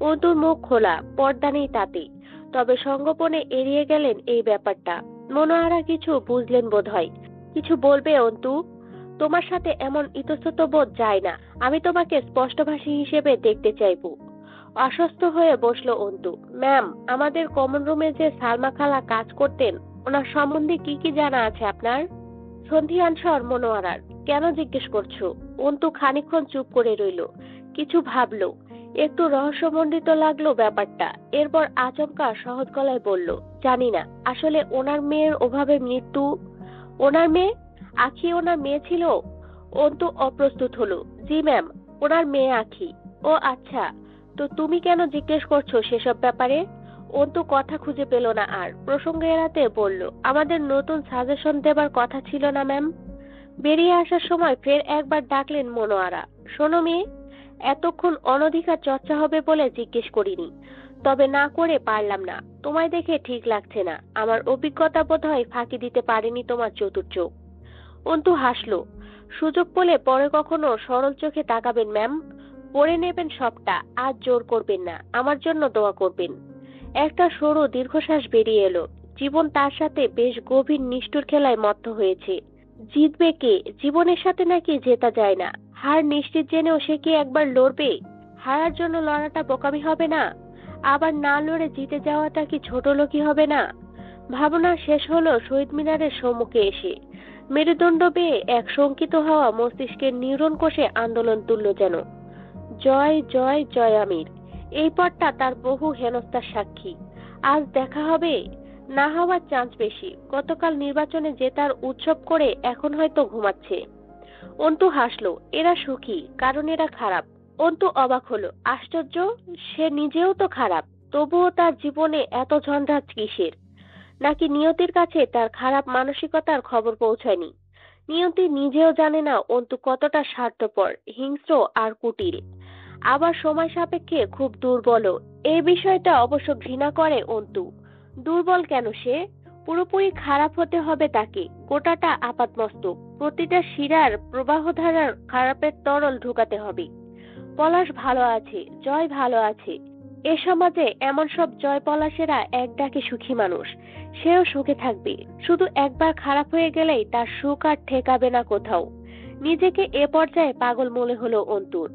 অন্তুর মুখ খোলা, পর্দা নেই তাতে, তবে সঙ্গোপনে এড়িয়ে গেলেন এই ব্যাপারটা। মনোয়ারা কিছু বুঝলেন বোধ হয়। কিছু বলবে অন্তু? তোমার সাথে এমন ইতস্তত বোধ যায় না। আমি তোমাকে স্পষ্টভাষী হিসেবে দেখতে চাইবো। অসুস্থ হয়ে বসলো অন্তু। ম্যাম, আমাদের কমন রুমে যে সালমা খালা কাজ করতেন, ওনার সম্বন্ধে কি কি জানা আছে আপনার? সন্ধিয়ান স্বর মনোয়ারার। কেন জিজ্ঞেস করছো? অন্তু খানিকক্ষণ চুপ করে রইল, কিছু ভাবলো। একটু রহস্যমণ্ডিত লাগলো ব্যাপারটা। এরপর আচমকা সহজ গলায় বলল, জানি না। আসলে ওনার মেয়ের অভাবে মৃত্যু। ওনার মেয়ে? আখি ওনার মেয়ে ছিল? অন্তু অপ্রস্তুত হলো। জি ম্যাম, ওনার মেয়ে আখি। ও আচ্ছা, তো তুমি কেন জিজ্ঞেস করছো সেসব ব্যাপারে? অন্তু কথা খুঁজে পেল না আর প্রসঙ্গ এড়াতে বলল, আমাদের নতুন সাজেশন দেবার কথা ছিল না ম্যাম? বেরিয়ে আসার সময় ফের একবার ডাকলেন মনোয়ারা। শোনো মেয়ে, এতক্ষণ অনধিকার চর্চা হবে বলে জিজ্ঞেস করিনি, তবে না করে পারলাম না। তোমায় দেখে ঠিক লাগছে না। আমার অভিজ্ঞতা বোধহয় ফাঁকি দিতে পারেনি তোমার চতুর চোখ। অন্তু হাসলো। সুযোগ পেলে পরে কখনো সরল চোখে তাকাবেন ম্যাম। পড়ে নেবেন সবটা, আজ জোর করবেন না। আমার জন্য দোয়া করবেন। একটা সরু দীর্ঘশ্বাস বেরিয়ে এলো। জীবন তার সাথে বেশ গভীর নিষ্ঠুর খেলায় মত্ত হয়েছে। জিতবে কে? জীবনের সাথে নাকি জেতা যায় না? হার নিশ্চিত জেনেও সে কি একবার লড়বে? হারার জন্য লড়াটা বোকামি হবে না? আবার না লড়ে জিতে যাওয়াটা কি ছোটলোকি হবে না? ভাবনা শেষ হলো শহীদ মিনারের সম্মুখে এসে। মেরুদণ্ড বেয়ে এক শঙ্কিত হওয়া মস্তিষ্কের নিউরন কোষে আন্দোলন তুলল যেন। জয় জয় জয় আমির। এই পথটা তার বহু হেনস্থার সাক্ষী। আজ দেখা হবে? না হওয়ার চান্স বেশি। গতকাল নির্বাচনে জেতার উৎসব করে এখন হয়তো ঘুমাচ্ছে। অন্তু হাসলো। এরা সুখী, কারণ এরা খারাপ। অন্তু অবাক হলো। আশ্চর্য, সে নিজেও তো খারাপ, তবুও তার জীবনে এত ঝঞ্ঝাট কিসের? নাকি নিয়তির কাছে তার খারাপ মানসিকতার খবর পৌঁছায়নি? নিয়তি নিজেও জানে না অন্তু কতটা স্বার্থপর, হিংস্র আর কুটিল। আবার সময় সাপেক্ষে খুব দুর্বল। এই বিষয়টা অবশ্য ঘৃণা করে অন্তু। দুর্বল কেন সে? পুরোপুরি খারাপ হতে হবে তাকে। গোটাটা আপাতমস্তক, প্রতিটা শিরার প্রবাহধারার খারাপের তরল ঢুকাতে হবে। পলাশ ভালো আছে, জয় ভালো আছে। এ সমাজে এমন সব জয় পলাশেরা এক ডাকে সুখী মানুষ। সেও সুখে থাকবে। শুধু একবার খারাপ হয়ে গেলেই তার সুখ আর ঠেকাবে না কোথাও। নিজেকে এ পর্যায়ে পাগল মনে হলো অন্তুর।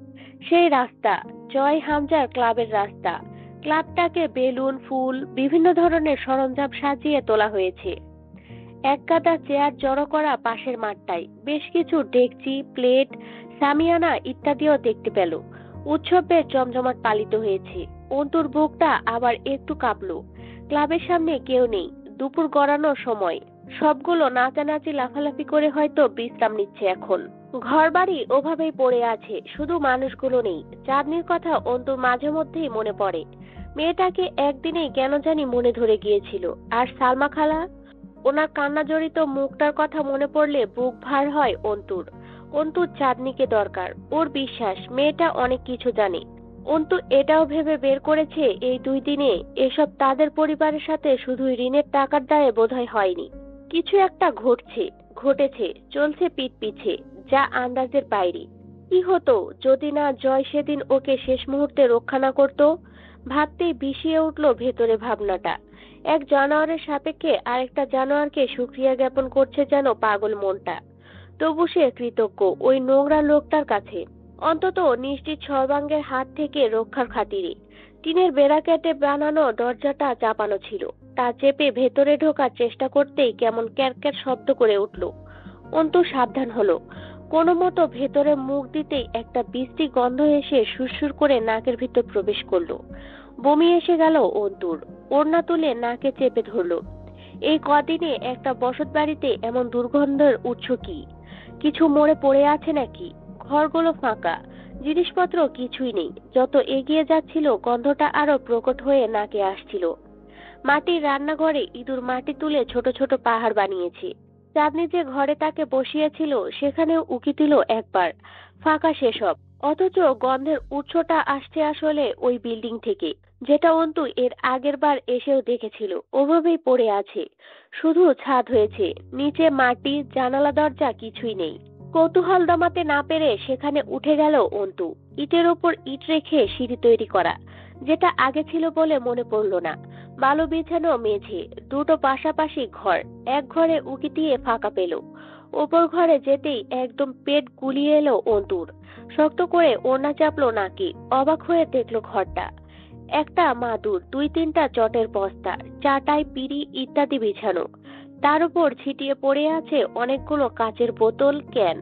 সেই রাস্তা, জয় হামজার ক্লাবের রাস্তা। ক্লাবটাকে বেলুন, ফুল, বিভিন্ন ধরনের সরঞ্জাম সাজিয়ে তোলা হয়েছে। এক গাদা চেয়ার জড়ো করা পাশের মাঠটায় বেশ কিছু ডেকচি, প্লেট, সামিয়ানা ইত্যাদিও দেখতে পেল। উৎসবের জমজমাট পালিত হয়েছে। অন্তুর বুকটা আবার একটু কাঁপলো। ক্লাবের সামনে কেউ নেই, দুপুর গড়ানোর সময়। সবগুলো নাচানাচি লাফালাফি করে হয়তো বিশ্রাম নিচ্ছে এখন। ঘর বাড়ি ওভাবেই পড়ে আছে, শুধু মানুষগুলো নেই। চাঁদনির কথা অন্তুর মাঝে মধ্যেই মনে পড়ে। মেয়েটাকে একদিনেই কেন জানি মনে ধরে গিয়েছিল। আর সালমা খালা, ওনার কান্না জড়িত মুখটার কথা মনে পড়লে বুক ভার হয় অন্তুর। অন্তুর চাঁদনিকে দরকার। ওর বিশ্বাস মেয়েটা অনেক কিছু জানে। অন্তু এটাও ভেবে বের করেছে এই 2 দিনে এসব তাদের পরিবারের সাথে শুধুই ঋণের টাকার দায়ে বোধহয় হয়নি। কিছু একটা ঘটেছে, চলছে পিঠ পিছে, যা আন্দাজের বাইরে। কি হতো যদি না জয় সেদিন ওকে শেষ মুহূর্তে রক্ষা না করতো? ভাবতেই বিষিয়ে উঠলো ভেতরে ভাবনাটা। এক জানোয়ারের সাপেক্ষে আরেকটা জানোয়ারকে সুক্রিয়া জ্ঞাপন করছে যেন পাগল মনটা। তবু সে কৃতজ্ঞ ওই নোংরা লোকটার কাছে, অন্তত নিশ্চিত সর্বাঙ্গের হাত থেকে রক্ষার খাতিরে। টিনের বেড়া কেটে বানানো দরজাটা চাপানো ছিল। তা চেপে ভেতরে ঢোকার চেষ্টা করতেই কেমন ক্যারক্যার শব্দ করে উঠল। অন্তু সাবধান হলো। কোনো মতো ভেতরে মুখ দিতেই একটা বিশ্রী গন্ধ এসে সুরসুর করে নাকের ভিতর প্রবেশ করলো। বমি এসে গেল অন্তুর। ওড়না তুলে নাকে চেপে ধরলো। এই কদিনে একটা বসত বাড়িতে এমন দুর্গন্ধের উৎস কি? কিছু মরে পড়ে আছে নাকি? ঘরগুলো ফাঁকা, জিনিসপত্র কিছুই নেই। যত এগিয়ে যাচ্ছিল গন্ধটা আরো প্রকট হয়ে নাকে আসছিল। মাটির রান্নাঘরে ইঁদুর মাটি তুলে ছোট ছোট পাহাড় বানিয়েছে। চাঁদনি যে ঘরে তাকে বসিয়েছিল সেখানেও উকি দিল একবার, ফাঁকা সেসব। অথচ গন্ধের উৎসটা আসছে আসলে ওই বিল্ডিং থেকে, যেটা অন্তু এর আগের বার এসেও দেখেছিল। ওভাবেই পড়ে আছে, শুধু ছাদ হয়েছে, নিচে মাটি, জানালা দরজা কিছুই নেই। কৌতূহল দমাতে না পেরে সেখানে উঠে গেল অন্তু। ইটের ওপর ইট রেখে সিঁড়ি তৈরি করা, যেটা আগে ছিল বলে মনে পড়লো না। বালু বিছানো মেঝে, দুটো পাশাপাশি ঘর। এক ঘরে উকি দিয়ে ফাঁকা পেল। ওপর ঘরে যেতেই একদম পেট গুলিয়ে এলো অন্তুর। শক্ত করে ওড়না চাপলো নাকি, অবাক হয়ে দেখলো ঘরটা। একটা মাদুর, 2-3টা চটের বস্তা, চাটাই, পিঁড়ি ইত্যাদি বিছানো। তার উপর ছিটিয়ে পড়ে আছে অনেকগুলো কাচের বোতল, ক্যান।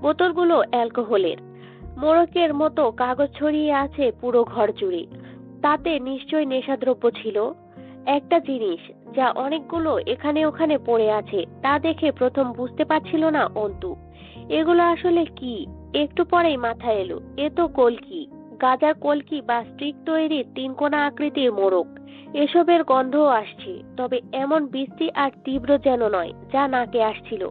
বোতলগুলো অ্যালকোহলের। মোড়কের মতো কাগজ ছড়িয়ে আছে পুরো ঘর জুড়ে। তাতে নিশ্চয়ই নেশাদ্রব্য ছিল। একটা জিনিস যা অনেকগুলো এখানে ওখানে পড়ে আছে, তা দেখে প্রথম বুঝতে পারছিল না অন্তু। এগুলো আসলে কি? একটু পরেই মাথায় এলো, এ তো কলকি, গাজার কলকি বা স্টিক তৈরি 3 কোণা আকৃতির মোড়ক। এসবের গন্ধও আসছে, তবে এমন বিশ্রী আর তীব্র যেন নয় যা নাকে আসছিল।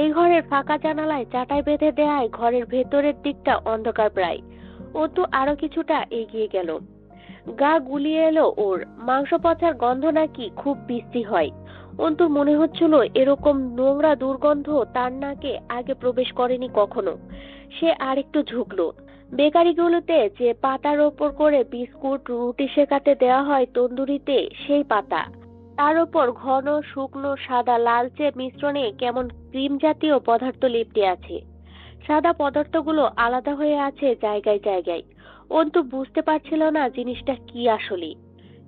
এই ঘরের ফাঁকা জানালায় চাটাই বেঁধে দেয়ায় ঘরের ভেতরের দিকটা অন্ধকার প্রায়। অন্তু আরো কিছুটা এগিয়ে গেল। গা গুলিয়ে এলো ওর। মাংস পচার গন্ধ নাকি খুব বিশ্রী হয়। অন্তুর মনে হচ্ছিল এরকম নোংরা দুর্গন্ধ তার নাকে আগে প্রবেশ করেনি কখনো। সে আরেকটু ঝুঁকলো। বেকারিগুলোতে যে পাতার ওপর করে বিস্কুট, রুটি সেকাতে দেওয়া হয় তন্দুরিতে, সেই পাতা। তার ওপর ঘন শুকনো সাদা লালচে মিশ্রণে কেমন ক্রিম জাতীয় পদার্থ লেপ্টে আছে। সাদা পদার্থগুলো আলাদা হয়ে আছে জায়গায় জায়গায়। অন্তু বুঝতে পারছিল না জিনিসটা কি আসলে।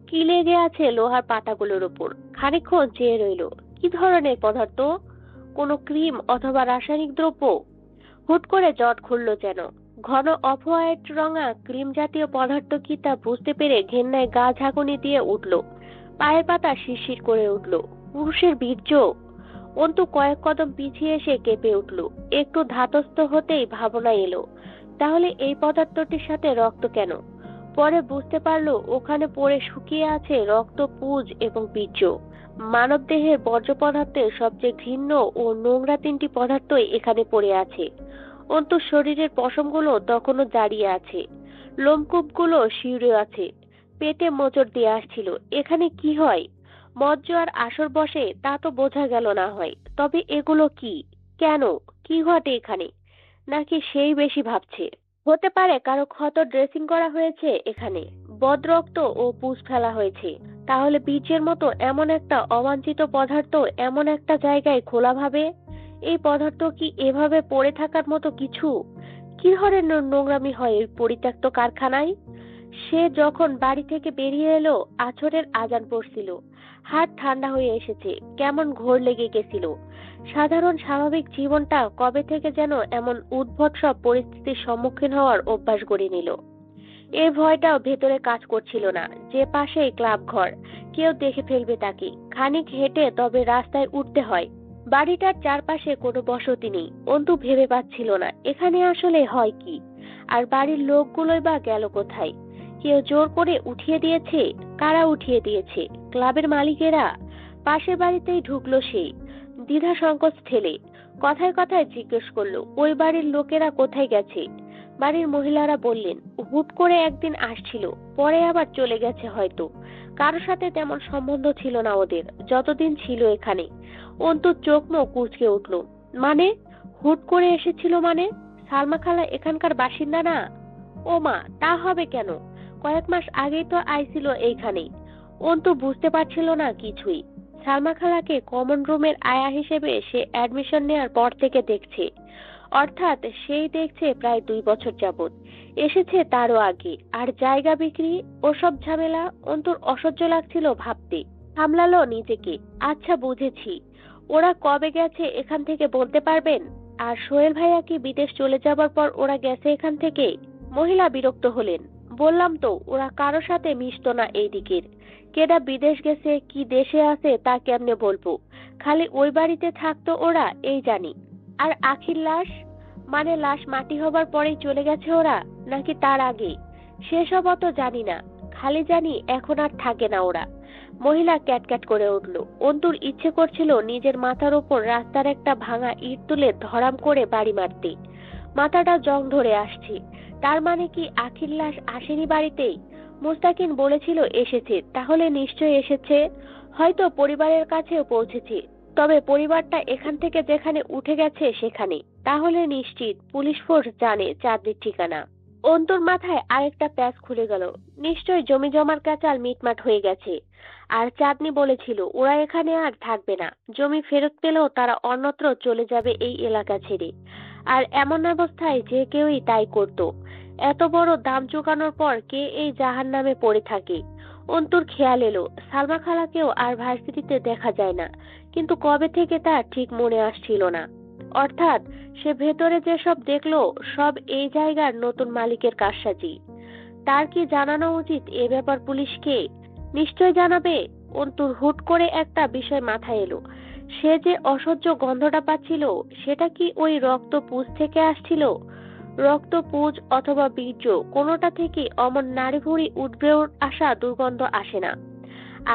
কি লেগে আছে লোহার পাতাগুলোর উপর। খানিকক্ষণ চেয়ে রইল। কি ধরনের পদার্থ? কোনো ক্রিম অথবা রাসায়নিক দ্রব্য? হুট করে জট খুলল যেন। ঘন অফ হোয়াইট রঙা ক্রিম জাতীয় পদার্থ কি তা বুঝতে পেরে ঘেন্নায় গা ঝাঁকুনি দিয়ে উঠল। পায়ের পাতা শিরশির করে উঠল। পুরুষের বীর্য! অন্তু কয়েক কদম পিছিয়ে এসে কেঁপে উঠল। একটু ধাতস্থ হতেই ভাবনা এলো, তাহলে এই পদার্থটির সাথে রক্ত কেন? পরে বুঝতে পারলো ওখানে পড়ে শুকিয়ে আছে রক্ত, পুঁজ এবং বীর্য। মানব দেহের বর্জ্য পদার্থের সবচেয়ে ঘৃণ্য ও নোংরা 3টি পদার্থই এখানে পড়ে আছে। অন্তর শরীরের পশমগুলো তখনও দাঁড়িয়ে আছে, লোমকূপগুলো শিউরে আছে, পেটে মোচড় দিয়ে আসছিল। এখানে কি হয়? মজ্জ আর আসর বসে তা তো বোঝা গেল না হয়, তবে এগুলো কি? কেন? কি ঘটে এখানে? নাকি সেই বেশি ভাবছে? হতে পারে কারো ক্ষত ড্রেসিং করা হয়েছে এখানে, বদরক্ত ও পুঁজ ফেলা হয়েছে। তাহলে বীজের মতো এমন একটা অবাঞ্ছিত পদার্থ এমন একটা জায়গায় খোলাভাবে? এই পদার্থ কি এভাবে পড়ে থাকার মতো কিছু? কি ধরনের নোংরামি হয় এই পরিত্যক্ত কারখানায়? সে যখন বাড়ি থেকে বেরিয়ে এলো আছরের আজান পড়ছিল। হাত ঠান্ডা হয়ে এসেছে, কেমন ঘোর লেগে গেছিল। সাধারণ স্বাভাবিক জীবনটা কবে থেকে যেন এমন উদ্ভট সব পরিস্থিতির সম্মুখীন হওয়ার অভ্যাস গড়ে নিল। এই ভয়টাও ভেতরে কাজ করছিল না যে পাশেই ক্লাব ঘর, কেউ দেখে ফেলবে তাকে। খানিক হেঁটে তবে রাস্তায় উঠতে হয়। বাড়িটার চারপাশে কোনো বসতি নেই। অন্তু ভেবে পাচ্ছিল না এখানে আসলে হয় কি, আর বাড়ির লোকগুলোই বা গেল কোথায়। কেউ জোর করে উঠিয়ে দিয়েছে? কারা উঠিয়ে দিয়েছে? ক্লাবের মালিকেরা? পাশের বাড়িতেই ঢুকলো সেই দ্বিধা সংকোচ ঠেলে। কথায় কথায় জিজ্ঞেস করলো ওই বাড়ির লোকেরা কোথায় গেছে। বাড়ির মহিলারা বললেন হুট করে একদিন আসছিল, পরে আবার চলে গেছে হয়তো। কারোর সাথে তেমন সম্বন্ধ ছিল না ওদের যতদিন ছিল এখানে। অন্তুর চোখ মুখ কুঁচকে উঠল। মানে হুট করে এসেছিল মানে? সালমা খালা এখানকার বাসিন্দা না? ও মা, তা হবে কেন? কয়েক মাস আগেই তো আইছিল এইখানে। অন্তু বুঝতে পারছিল না কিছুই। সালমা খালাকে কমন রুমের আয়া হিসেবে সে অ্যাডমিশন নেওয়ার পর থেকে দেখছে, অর্থাৎ সেই দেখছে প্রায় 2 বছর যাবত। এসেছে তারও আগে। আর জায়গা বিক্রি ওসব ঝামেলা অন্তুর অসহ্য লাগছিল ভাবতে। সামলালো নিজেকে। আচ্ছা বুঝেছি, ওরা কবে গেছে এখান থেকে বলতে পারবেন? আর সোহেল ভাইয়া কি বিদেশ চলে যাবার পর ওরা গেছে এখান থেকে? মহিলা বিরক্ত হলেন। বললাম তো ওরা কারো সাথে মিশতো না এই দিকের। কেডা বিদেশ গেছে কি দেশে আছে তা কেমনে বলবো? খালি ওই বাড়িতে থাকতো ওরা এই জানি। আর আখির লাশ? মানে লাশ মাটি হবার পরেই চলে গেছে ওরা, নাকি তার আগে? সেসব অত জানি না, খালি জানি এখন আর থাকে না ওরা। মহিলা ক্যাটক্যাট করে উঠল। অন্তুর ইচ্ছে করছিল নিজের মাথার উপর রাস্তার একটা ভাঙা ইট তুলে ধরাম করে বাড়ি মারতে। মাথাটা জং ধরে আসছে। তার মানে কি আখির লাশ আসেনি বাড়িতে? মুস্তাকিন বলেছিল এসেছে, তাহলে নিশ্চয় এসেছে। হয়তো পরিবারের কাছেও পৌঁছেছে। তবে পরিবারটা এখান থেকে যেখানে উঠে গেছে সেখানে। তাহলে নিশ্চিত পুলিশ ফোর্স জানে চাঁদনির ঠিকানা। অন্তর মাথায় আরেকটা প্যাচ খুলে গেল। নিশ্চয় জমি জমার কাচাল মিটমাট হয়ে গেছে। আর চাঁদনি বলেছিল ওরা এখানে আর থাকবে না। জমি ফেরত পেলেও তারা অন্যত্র চলে যাবে এই এলাকা ছেড়ে। আর এমন অবস্থায় যে কেউই তাই করত। এত বড় দাম চুকানোর পর কে এই জাহান্নামে পড়ে থাকে? অন্তুর খেয়াল এলো সালমা খালাকেও আর ভার্সিটিতে দেখা যায় না, কিন্তু কবে থেকে তা ঠিক মনে আসছিল না। অর্থাৎ সে ভেতরে যেসব দেখলো সব এই জায়গার নতুন মালিকের কারসাজি। তার কি জানানো উচিত এ ব্যাপার পুলিশকে? নিশ্চয় জানাবে। অন্তুর হুট করে একটা বিষয় মাথায় এলো। সে যে অসহ্য গন্ধটা পাচ্ছিল সেটা কি ওই রক্ত পুঁজ থেকে আসছিল? রক্ত পুঁজ অথবা বীর্য, কোনোটা থেকে অমন নাড়ি ভুড়ি উঠবে আসা দুর্গন্ধ আসে না।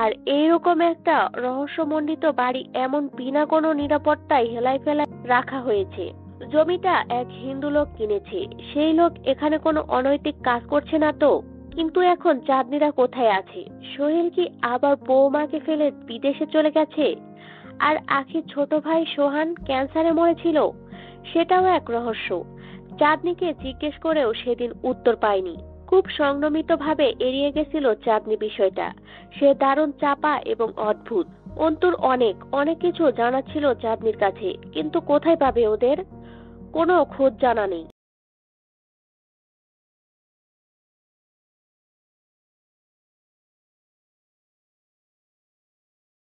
আর এইরকম একটা রহস্যমণ্ডিত বাড়ি এমন বিনা কোনো নিরাপত্তায় হেলাই ফেলাই রাখা হয়েছে। জমিটা এক হিন্দু লোক কিনেছে। সেই লোক এখানে কোনো অনৈতিক কাজ করছে না তো? কিন্তু এখন চাঁদনিরা কোথায় আছে? সোহেল কি আবার বৌমাকে ফেলে বিদেশে চলে গেছে? আর আখির ছোট ভাই সোহান ক্যান্সারে মরেছিল, সেটাও এক রহস্য। চাঁদনিকে জিজ্ঞেস করেও সেদিন উত্তর পায়নি। খুব সংযমিত ভাবে এড়িয়ে গেছিল চাঁদনি বিষয়টা। সে দারুণ চাপা এবং অদ্ভুত। অন্তুর অনেক অনেক কিছু জানা ছিল চাঁদনির কাছে, কিন্তু কোথায় পাবে ওদের? কোনো খোঁজ জানা নেই।